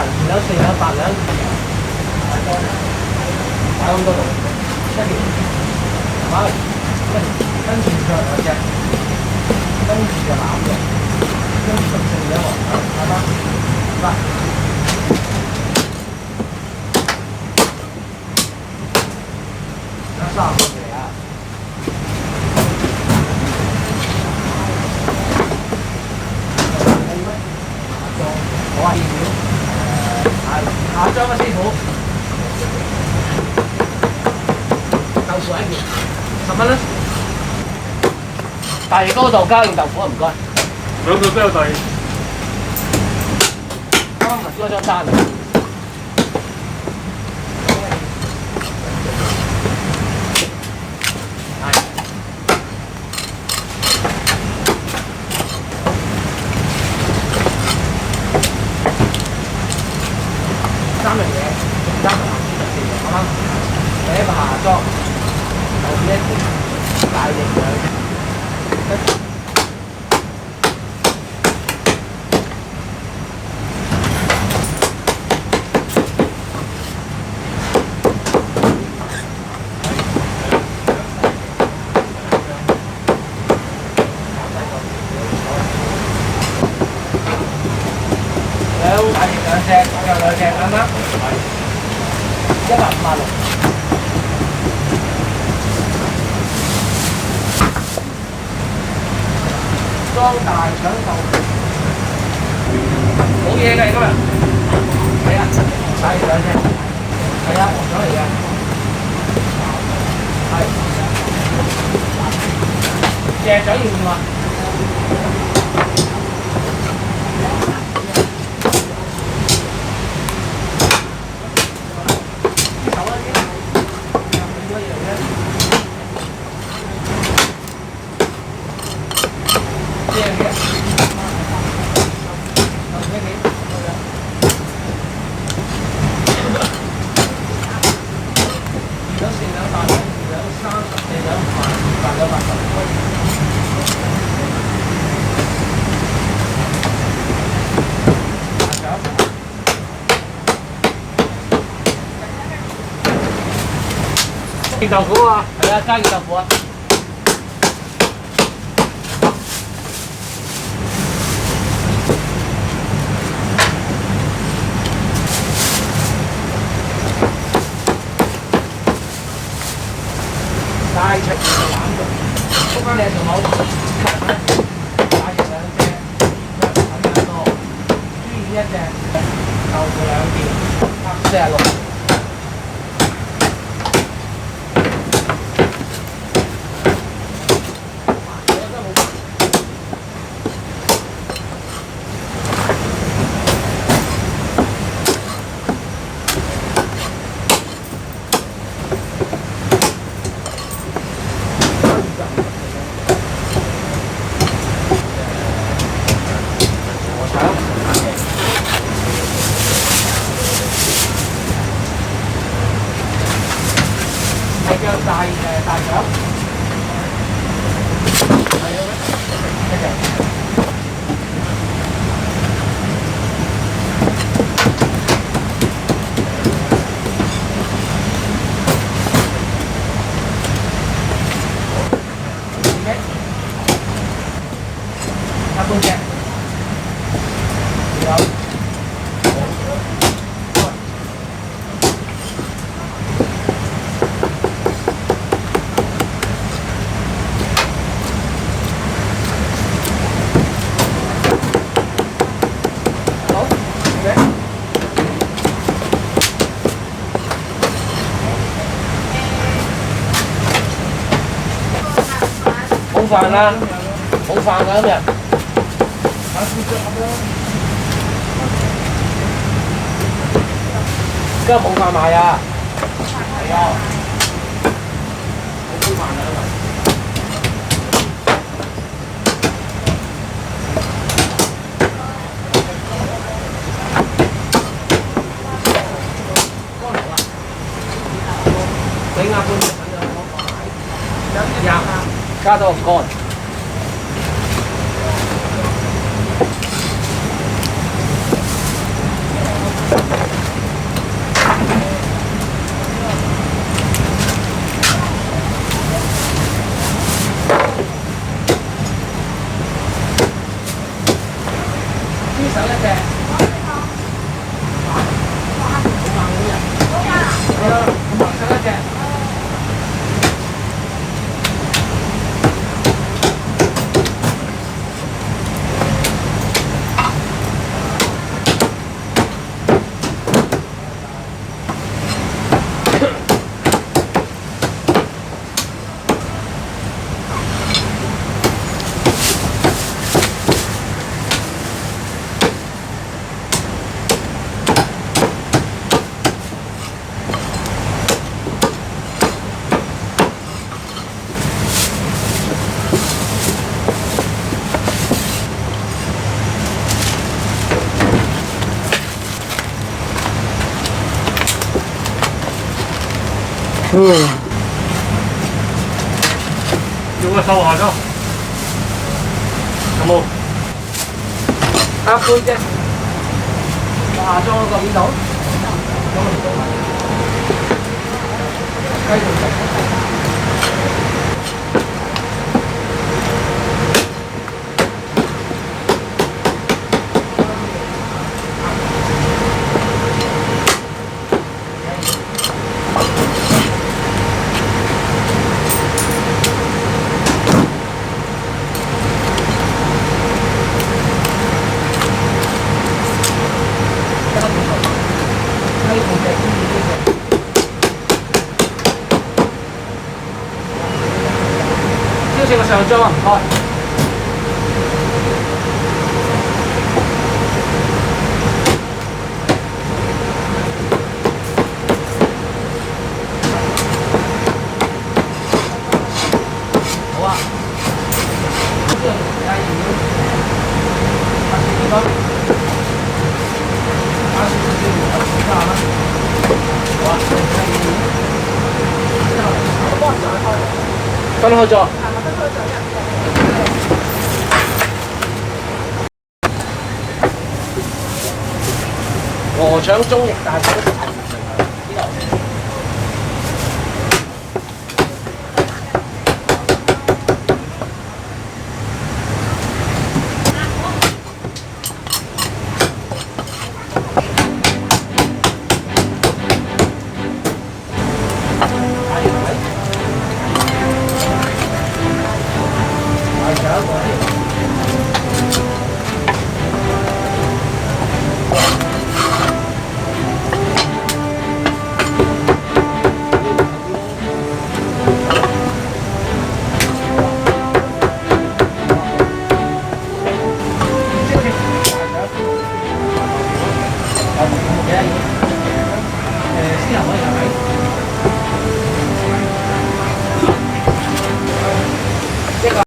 2兩、4兩、8兩，擺咁多度，一條，擺跟住再兩隻，跟住就攬嘅，跟住就剩咗喎，係嘛？嚟，有30個嚟啊！好啊，下裝啊師傅，豆腐一件，10蚊啦。大魚高度加件豆腐啊，唔該。兩個都有大魚。啱啱嗰張單嚟。3樣嘢，仲加埋4樣，啱啱？第一個下裝，後邊一條大型嘅。兩隻，我有2隻，啱啱？156。裝大腸豆腐，冇嘢嘅今日。係啊，係2隻，係啊，黃腸嚟嘅，係。隻腸要唔要啊？件豆腐啊，係啊，加件豆腐啊。大腸腩肉，篤翻你條口，大隻2隻，粉更多，豬耳1隻，豆腐2件，46。大腸，係啊咩？1隻。差半隻，有。冇飯啦，冇飯㗎今日。今日冇飯賣啊！係啊，冇飯啊！整下半隻粉就好，加多個乾。手一隻。好啦，咁白手一隻。要個瘦下咗，有冇？阿杯啫，下裝嗰個邊度？繼續食。邀請個上裝啊，唔該。好啊。呢個係要八十幾蚊，80少少，30蚊。好啊，分開咗。鵝腸中翼大腸。私人可以係咪？